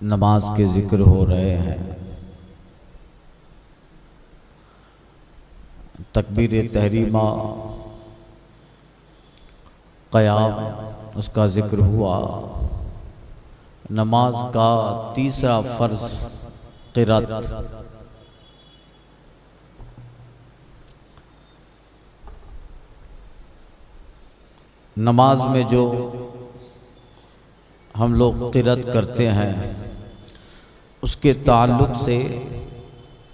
नमाज के जिक्र हो रहे हैं। तकबीर तहरीमा, क़याम, उसका जिक्र हुआ। नमाज का तीसरा फ़र्ज क़िरात। नमाज में जो हम लोग क़िरात करते हैं उसके ताल्लुक़ से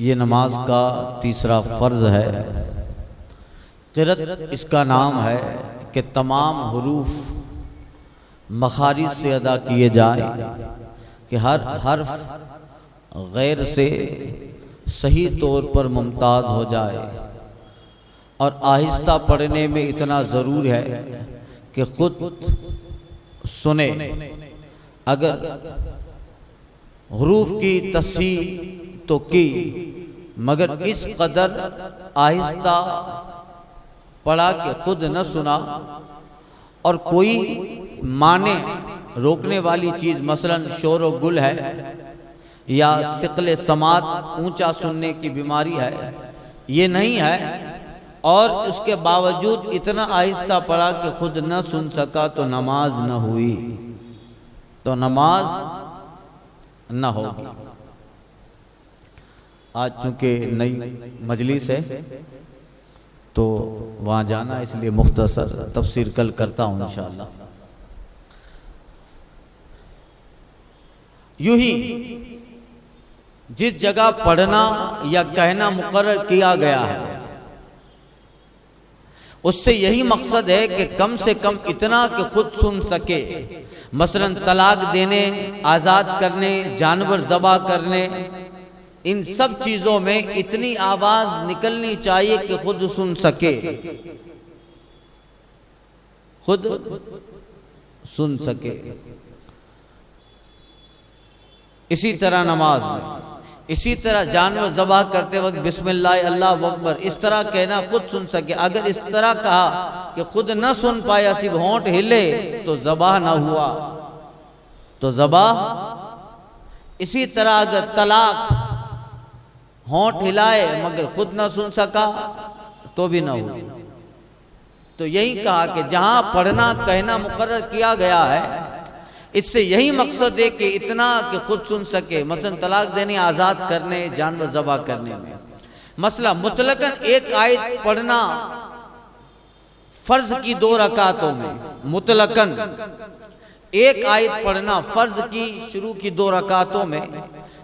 ये नमाज का तीसरा फ़र्ज़ है। क़िरात इसका नाम है कि तमाम हुरूफ मखारिज से अदा किए जाए, कि हर हर्फ गैर से सही तौर पर मुमताज़ हो जाए। और आहिस्ता पढ़ने में इतना ज़रूर है कि ख़ुद सुने। अगर हुरूफ की तस्हीह तो की, मगर इस कदर आहिस्ता पढ़ा कि खुद न सुना, और कोई माने रोकने वाली चीज़ मसलन शोर व गुल है या सिक़ल समात ऊंचा सुनने की बीमारी है, ये नहीं है, और उसके बावजूद इतना आहिस्ता पढ़ा कि खुद न सुन सका, तो नमाज न हुई, तो नमाज न होगी। आज चूँकि नई मजलिस है तो वहाँ जाना, इसलिए मुख्तसर तफसीर कल करता हूँ इंशाअल्लाह। यूं ही जिस जगह पढ़ना या कहना मुकर्रर किया गया है, उससे यही मकसद है कि कम से कम इतना कि खुद सुन सके। मसलन तलाक देने, आज़ाद करने, जानवर ज़बा करने, इन सब चीज़ों में इतनी आवाज़ निकलनी चाहिए कि खुद सुन सके, खुद सुन सके। इसी तरह नमाज में, इसी तरह जानवर ज़बाह करते वक्त बिस्मिल्लाह अल्लाहु अकबर इस तरह कहना, खुद सुन सके। अगर इस तरह कहा कि खुद न सुन पाया, सिर्फ होंठ हिले, तो ज़बाह ना हुआ, तो ज़बाह। इसी तरह अगर तलाक होंठ हिलाए मगर खुद न सुन सका, तो भी ना हुआ। तो यही कहा कि जहां पढ़ना कहना मुकर्रर किया गया है, इससे यही मकसद है कि इतना कि खुद सुन सके। मसलन तलाक देने, आज़ाद करने, जानवर ज़बा करने में। मसला मुतलकन एक आयत पढ़ना फ़र्ज की 2 रकातों में, मुतलकन एक आयत पढ़ना फ़र्ज की शुरू की 2 रकातों में,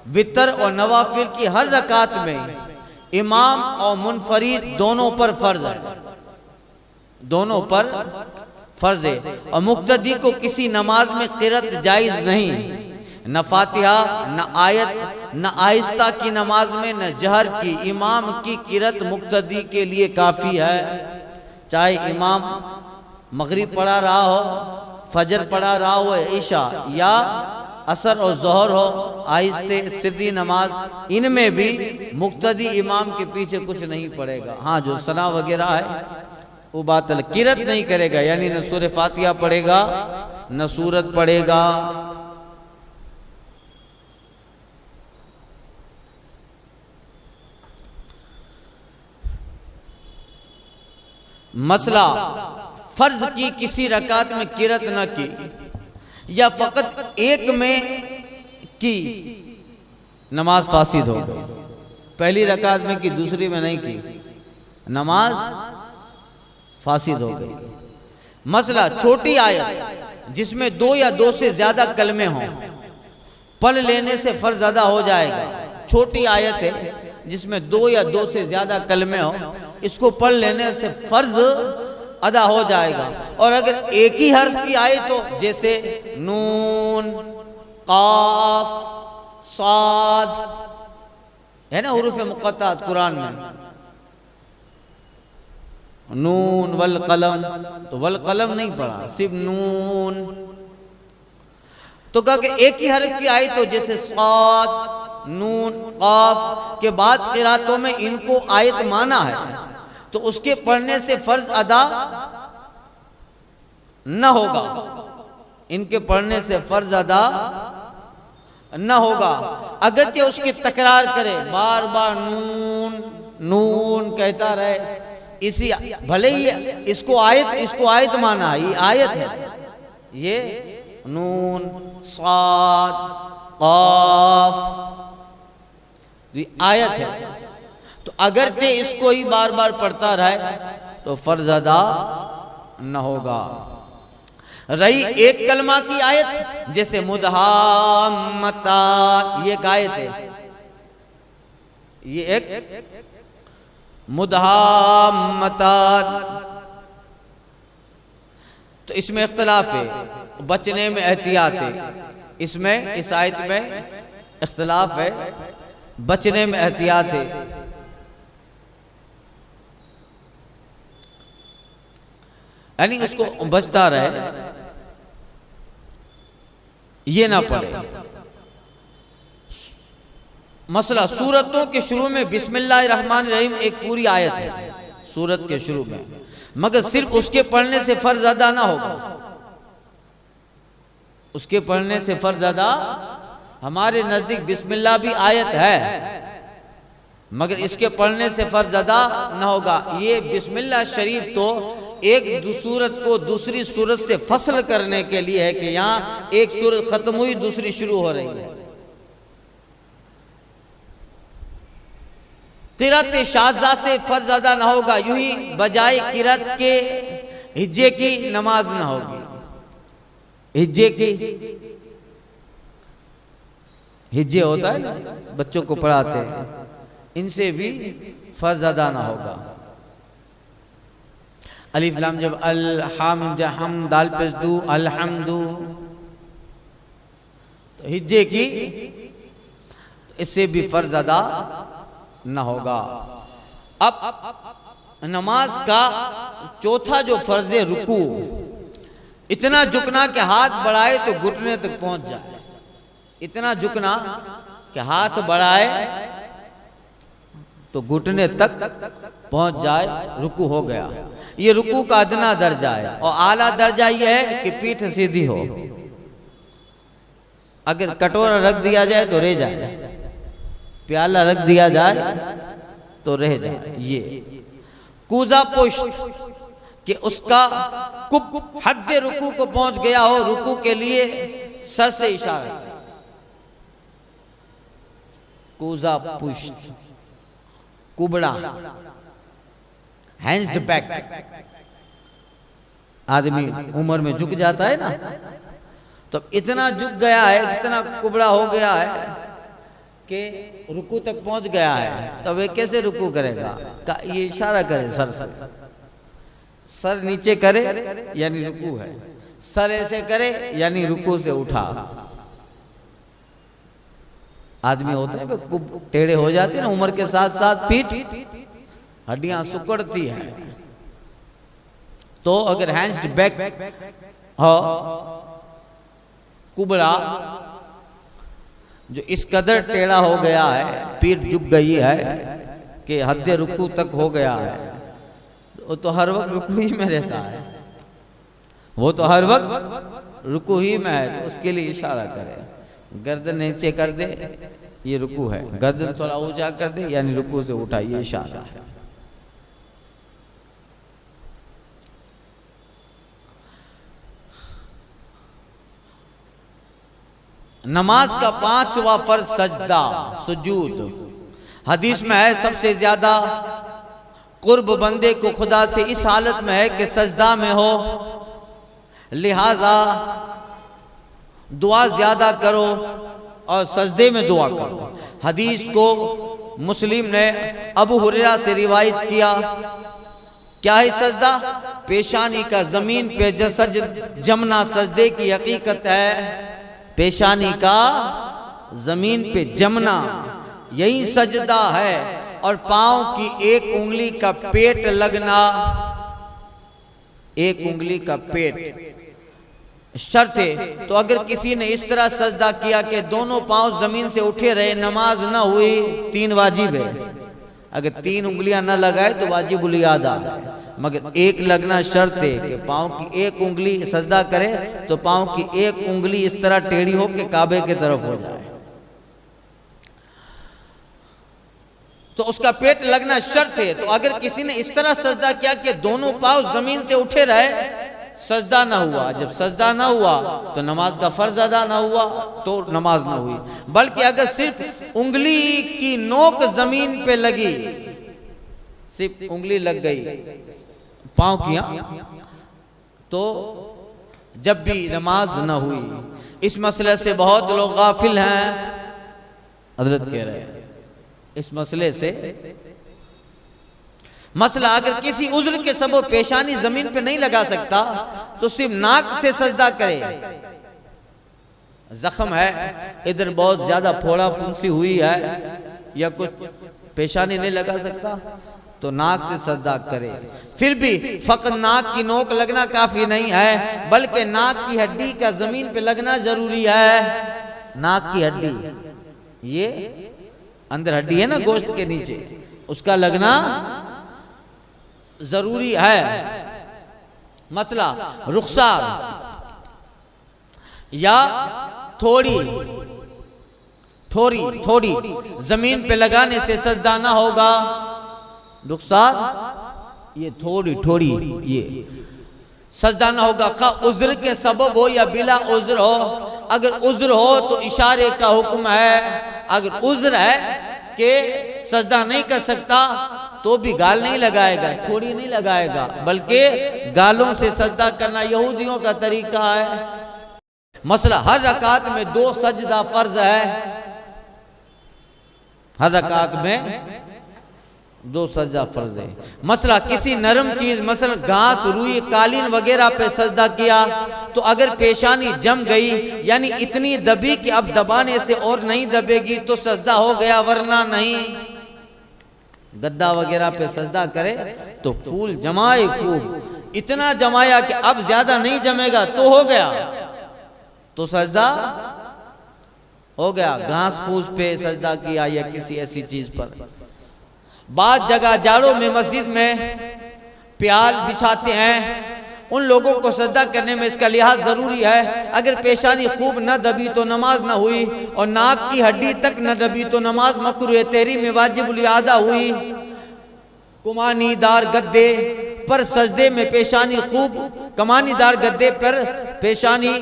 वितर और नवाफिल की हर रकात में इमाम और मुनफरिद दोनों पर फ़र्ज है, दोनों पर फ़र्ज है। और मुक्तदी को किसी नमाज में क़िरात जायज़ नहीं, न फातिहा, न आयत, न आहिस्ता की नमाज में, न जहर की। इमाम की क़िरात मुक्तदी के लिए काफ़ी है। चाहे इमाम मगरिब पढ़ा रहा हो, फजर पढ़ा रहा हो, ईशा या असर और ज़ोहर हो, आहिस्ते सिर्री नमाज, इनमें भी मुक्तदी इमाम के पीछे कुछ नहीं पड़ेगा। हाँ, जो सना वगैरह है वो बात अलग, क़िरात नहीं करेगा, यानी न सूरह फातिहा पढ़ेगा न सूरत पढ़ेगा। मसला फर्ज की किसी रकात में क़िरात न की, या फ़कत एक में की, नमाज फासिद हो गई। पहली रकात में की, दूसरी में नहीं की, नमाज फासिद हो गई। मसला छोटी आयत जिसमें 2 या 2 से ज्यादा कलमे हों, पढ़ लेने से फर्ज अदा हो जाएगा। छोटी आयत है जिसमें 2 या 2 से ज्यादा कलमे हों, इसको पढ़ लेने से फर्ज अदा हो जाएगा। और अगर एक ही हर्फ की आयत हो, जैसे नून, काफ, साद, है ना हुरूफ मुक़त्तअत कुरान में, नून वल कलम, तो वल कलम नहीं पढ़ा, सिर्फ नून। तो कहा कि एक ही हर्फ की आयत हो, जैसे साद, नून, काफ, के बाद क़िरातों में इनको आयत माना है, तो उसके पढ़ने से फर्ज अदा न होगा, इनके पढ़ने से फर्ज अदा न होगा, अगरचे उसकी तकरार करे, बार बार नून नून कहता रहे, इसी भले ही इसको आयत माना, ये आयत है, ये नून साद काफ ये आयत है, तो अगरचे इसको ही बार बार पढ़ता रहे तो फर्ज अदा न होगा। रही एक कलमा की आयत, जैसे मुदहामता, ये एक आयत है, ये एक मुदहामता, तो इसमें इख्तिलाफ है, बचने में एहतियात है, इसमें इस आयत में इख्तिलाफ है, बचने में एहतियात है। यानी उसको बचता रहे, ये ना पड़े। मसला, सूरतों के शुरू में बिस्मिल्लाहिर्रहमानिर्रहीम एक पूरी आयत है सूरत के शुरू में, मगर सिर्फ उसके पढ़ने से फर्ज अदा ना होगा, उसके पढ़ने से फर्ज अदा, हमारे नजदीक बिस्मिल्लाह भी आयत है मगर इसके पढ़ने से फर्ज अदा ना होगा। ये बिस्मिल्लाह शरीफ तो एक सूरत को दूसरी सूरत से फसल करने के लिए है कि यहाँ एक सूरत खत्म हुई दूसरी शुरू हो रही है। किरात शाज़ा से फर्ज अदा ना होगा, यूं ही बजाय किरात के हिज्जे की नमाज ना होगी, हिज्जे की, हिज्जे होता है ना बच्चों को पढ़ाते हैं, इनसे भी फर्ज अदा ना होगा। अलिफ लाम जब अल हाम हम दाल पेश दू अलहमदू, तो हिज्जे की, तो इससे भी फर्ज अदा न होगा। अब नमाज का चौथा जो फर्ज है रुकू, इतना झुकना कि हाथ बढ़ाए तो घुटने तक पहुंच जाए, इतना झुकना कि हाथ बढ़ाए तो घुटने तक पहुंच जाए, रुकू हो गया। ये रुकू का अदना दर्जा है, और आला दर्जा यह है कि पीठ सीधी हो, अगर कटोरा रख दिया जाए तो रह जाए, प्याला रख दिया जाए तो रह जाए। ये कूजा पुष्ट कि उसका कुब हद रुकू को पहुंच गया हो, रुकू के लिए सर से इशारा, कूजा पुष्ट, कुबड़ा, हैंड्स बैक, आदमी उम्र में झुक जाता है ना, तो इतना झुक गया है, इतना कुबड़ा हो गया है कि रुकू तक पहुंच गया है, तो वे कैसे रुकू करेगा? ये इशारा करे सर से, सर नीचे करे यानी रुकू है, सर ऐसे करे यानी रुकू से उठा। आदमी होता है कुब टेढ़े हो जाते हैं ना, उम्र के साथ साथ पीठ हड्डियां सुकड़ती हैं, तो अगर हैंड्स बैक हो, कुबड़ा जो इस कदर टेढ़ा हो गया है, पीठ झुक गई है कि हद रुकू तक हो गया है, वो तो हर वक्त रुकू ही में रहता है, वो तो हर वक्त रुकू ही में है, तो उसके लिए इशारा करे, गर्दन नीचे कर दे ये रुकू है, गर्दन थोड़ा ऊंचा कर दे यानी रुकू से उठा, ये इशारा है। नमाज का पांचवा फर्ज सजदा, सुजूद। हदीस में है सबसे ज्यादा कुर्ब बंदे को खुदा से इस हालत में है कि सजदा में हो, लिहाजा दुआ ज्यादा करो और सजदे में दुआ करो। हदीस को मुस्लिम ने अबू हुरैरा से रिवायत किया। क्या है सजदा? पेशानी का जमीन पे जमना सजदे की हकीकत है। पेशानी का जमीन पे जमना यही सजदा है, और पांव की एक उंगली का पेट लगना, एक उंगली का पेट शर्त है। तो अगर किसी ने इस तरह सजदा किया कि दोनों पांव जमीन से उठे रहे, नमाज ना हुई, 3 वाजिब है। अगर 3 उंगलियां न लगाए तो वाजिबुल यादा, मगर एक लगना शर्त है कि पांव की एक उंगली सजदा करे तो पांव की एक उंगली इस तरह टेढ़ी हो के काबे की तरफ हो जाए, तो उसका पेट लगना शर्त है। तो अगर किसी ने इस तरह सजदा किया कि दोनों पाँव जमीन से उठे रहे, सजदा ना हुआ। जब सजदा ना हुआ तो नमाज का फर्ज अदा ना हुआ, तो नमाज ना हुई। बल्कि अगर सिर्फ उंगली की नोक जमीन पे लगी, सिर्फ उंगली लग गई पाँव किया, तो जब भी नमाज ना हुई। इस मसले से बहुत लोग गाफिल हैं, हजरत कह रहे हैं इस मसले से। मसला अगर किसी उज्र के सबब पेशानी जमीन पे नहीं लगा सकता तो सिर्फ नाक से सजदा करे। जख्म है, इधर बहुत ज्यादा फोड़ा फुंसी हुई है या कुछ पेशानी नहीं लगा सकता तो नाक से सजदा करे। फिर भी फकत नाक की नोक लगना काफी नहीं है, बल्कि नाक की हड्डी का जमीन पे लगना जरूरी है। नाक की हड्डी, ये अंदर हड्डी है ना गोश्त के नीचे, उसका लगना जरूरी है। मसला रुखसार या थोड़ी थोड़ी थोड़ी जमीन पे लगाने से सजदा ना होगा। रुखसार ये थोड़ी थोड़ी ये सजदा ना होगा, खा उज्र के सबब हो या बिला उज्र हो। अगर उज्र हो तो इशारे का हुक्म है। अगर उज्र है कि सजदा नहीं कर सकता तो भी गाल नहीं लगाएगा, थोड़ी नहीं लगाएगा, बल्कि गालों से सजदा करना यहूदियों का तरीका है। मसला हर रकात में 2 सजदा फर्ज है। हर रकात में 2 सजदा फर्ज है। मसला किसी नरम चीज मसला घास, रुई, कालीन वगैरह पे सजदा किया तो अगर पेशानी जम गई यानी इतनी दबी कि अब दबाने से और नहीं दबेगी तो सजदा हो गया, वरना नहीं। गद्दा वगैरह पे सजदा करे तो फूल जमाए, खूब इतना जमाया कि अब ज्यादा नहीं जमेगा तो हो गया, तो सजदा हो गया। घास फूस पे सजदा किया या किसी ऐसी चीज पर। बाद जगह जाड़ों में मस्जिद में प्याल बिछाते हैं, उन लोगों को सजदा करने में इसका लिहाज जरूरी है। अगर पेशानी खूब न दबी तो नमाज न हुई, और नाक की हड्डी तक न दबी तो नमाज मकरूह तेरी में वाजिबुल इआदा हुई। कुमानीदार गद्दे पर सजदे में पेशानी खूब, कमानीदार गद्दे पर पेशानी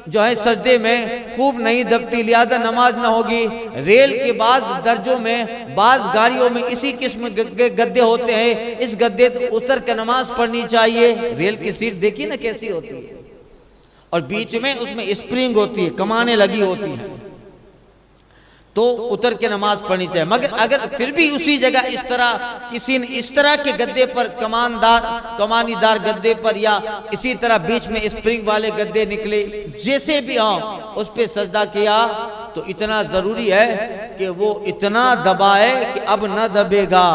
जो है सजदे में खूब नहीं दबती, लिहाजा नमाज ना होगी। रेल के बाद दर्जों में, बाज गाड़ियों में इसी किस्म के गद्दे होते हैं, इस गद्दे तो उतर कर नमाज पढ़नी चाहिए। रेल की सीट देखिए ना कैसी होती है, और बीच में उसमें स्प्रिंग होती है, कमाने लगी होती है, तो उतर के नमाज पढ़नी चाहिए। मगर अगर फिर भी उसी जगह इस तरह किसी ने इस तरह के गद्दे पर, कमानीदार गद्दे पर या इसी तरह बीच में स्प्रिंग वाले गद्दे निकले, जैसे भी हो उस पे सजदा किया तो इतना जरूरी है कि वो इतना दबाए कि अब न दबेगा।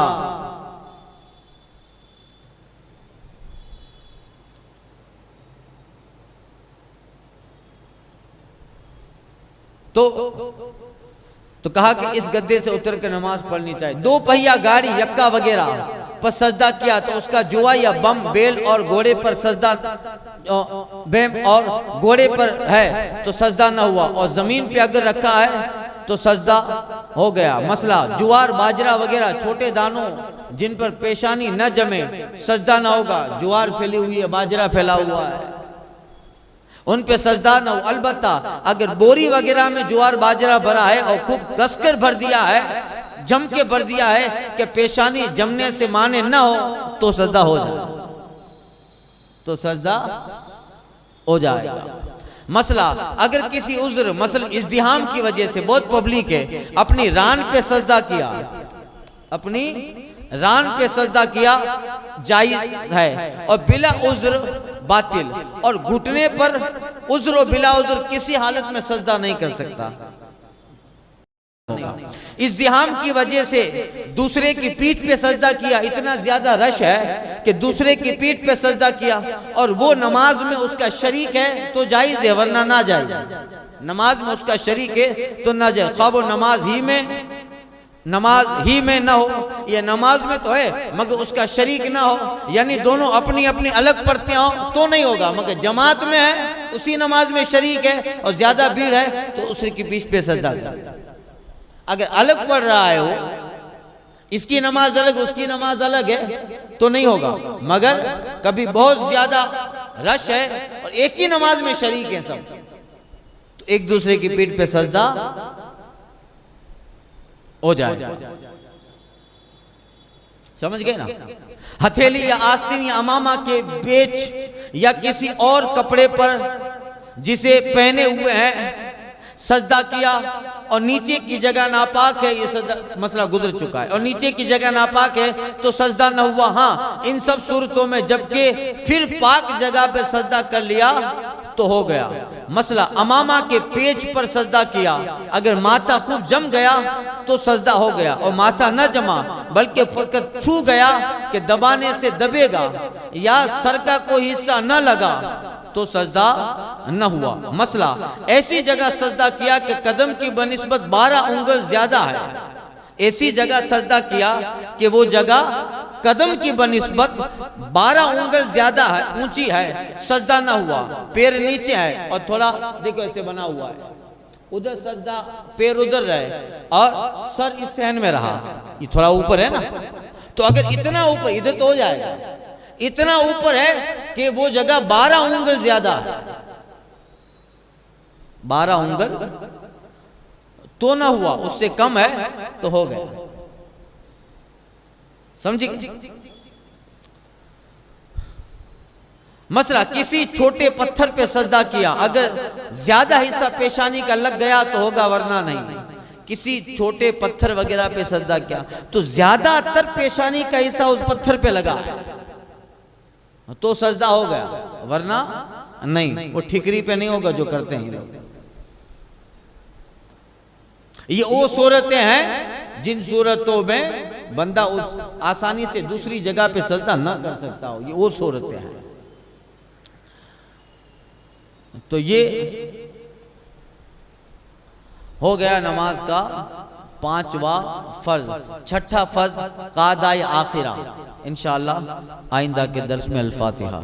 तो कहा कि इस गद्दे से उतर कर नमाज पढ़नी चाहिए। 2 पहिया गाड़ी, यक्का वगैरह पर सजदा किया तो उसका जुआ या बम, बैल और घोड़े पर सजदा, बैम और घोड़े पर है तो सजदा न हुआ, और जमीन पे अगर रखा है तो सजदा हो गया। मसला जुआर, बाजरा वगैरह छोटे दानों जिन पर पेशानी न जमे, सजदा न होगा। जुआर फैली हुई है, बाजरा फैला हुआ है, उन पे सजदा न हो। अलबत्ता अगर बोरी वगैरह में ज्वार बाजरा भरा है और खूब कसकर भर दिया है, जम के भर दिया है कि पेशानी जमने से माने न हो तो सजदा हो जाए, तो सजदा हो जाएगा। मसला अगर किसी उज्र मसल इज्तिहाम की वजह से, बहुत पब्लिक है, अपनी रान पे सजदा किया, अपनी रान पे सजदा किया जायज है, और बिला उज्र बातिल, और घुटने पर उज्र और बिला उज्र किसी हालत में सजदा नहीं कर सकता। इज्तिहाम की वजह से दूसरे की पीठ पे सजदा किया, इतना ज्यादा रश है कि दूसरे की पीठ पे सजदा किया और वो नमाज में उसका शरीक है तो जायज है, वरना ना जायज। नमाज में उसका शरीक है तो ना जायज, ख्वाब नमाज ही में ना हो, ये नमाज में तो है मगर उसका शरीक ना हो, यानी दोनों अपनी अपनी अलग पढ़ते हो तो नहीं होगा। मगर जमात में है, उसी नमाज में शरीक है और ज्यादा भीड़ है तो उसी की पीठ पे सजदा। अगर अलग पढ़ रहा है वो, इसकी नमाज अलग उसकी नमाज अलग है तो नहीं होगा। मगर कभी बहुत ज्यादा रश है और एक ही नमाज में शरीक है सब, तो एक दूसरे की पीठ पे सजदा हो जाए। समझ गए ना? हथेली या आस्तीन या अमामा के बेच या किसी और कपड़े पर जिसे पहने हुए हैं सजदा किया और नीचे की जगह नापाक है, ये सजदा मसला गुजर चुका है, और नीचे की जगह नापाक है तो सजदा न हुआ। हाँ, इन सब सूरतों में जबकि फिर पाक जगह पे सजदा कर लिया तो हो गया। मसला अमामा के पेच पर सजदा किया, अगर माथा खूब जम गया तो सजदा हो गया, और माथा न जमा बल्कि फकत छू गया कि दबाने से दबेगा या सर का कोई हिस्सा न लगा तो सजदा न हुआ। मसला ऐसी जगह सजदा किया कि कदम की बनिस्बत 12 उंगल ज्यादा है, ऐसी जगह सजदा किया कि वो जगह कदम की बनिस्बत 12 उंगल ज्यादा है, ऊंची है, सजदा न हुआ। पैर नीचे है और थोड़ा देखो ऐसे बना हुआ है, उधर सजदा पैर उधर रहे और सर इस सहन में रहा, ये थोड़ा ऊपर है ना, तो अगर इतना ऊपर इधर तो हो जाएगा, इतना ऊपर है कि वो जगह 12 उंगल ज्यादा, 12 उंगल तो ना हुआ, उससे कम है तो हो गया। समझिए? मसला किसी छोटे पत्थर पे सजदा किया, अगर ज्यादा हिस्सा पेशानी का लग गया तो होगा वरना नहीं। किसी छोटे पत्थर वगैरह पे सजदा किया तो ज्यादातर पेशानी का हिस्सा उस पत्थर पे लगा तो सजदा हो गया, वरना नहीं। वो ठिकरी पे नहीं होगा जो करते हैं ये वो सूरतें हैं जिन सूरतों में बंदा उस आसानी से दूसरी जगह पे सजदा ना कर सकता हो, ये वो सूरतें हैं। तो ये हो गया नमाज का 5वां फर्ज। छठा फर्ज कादाए आखिरा, इंशाअल्लाह आइंदा के दर्स में अल फातिहा।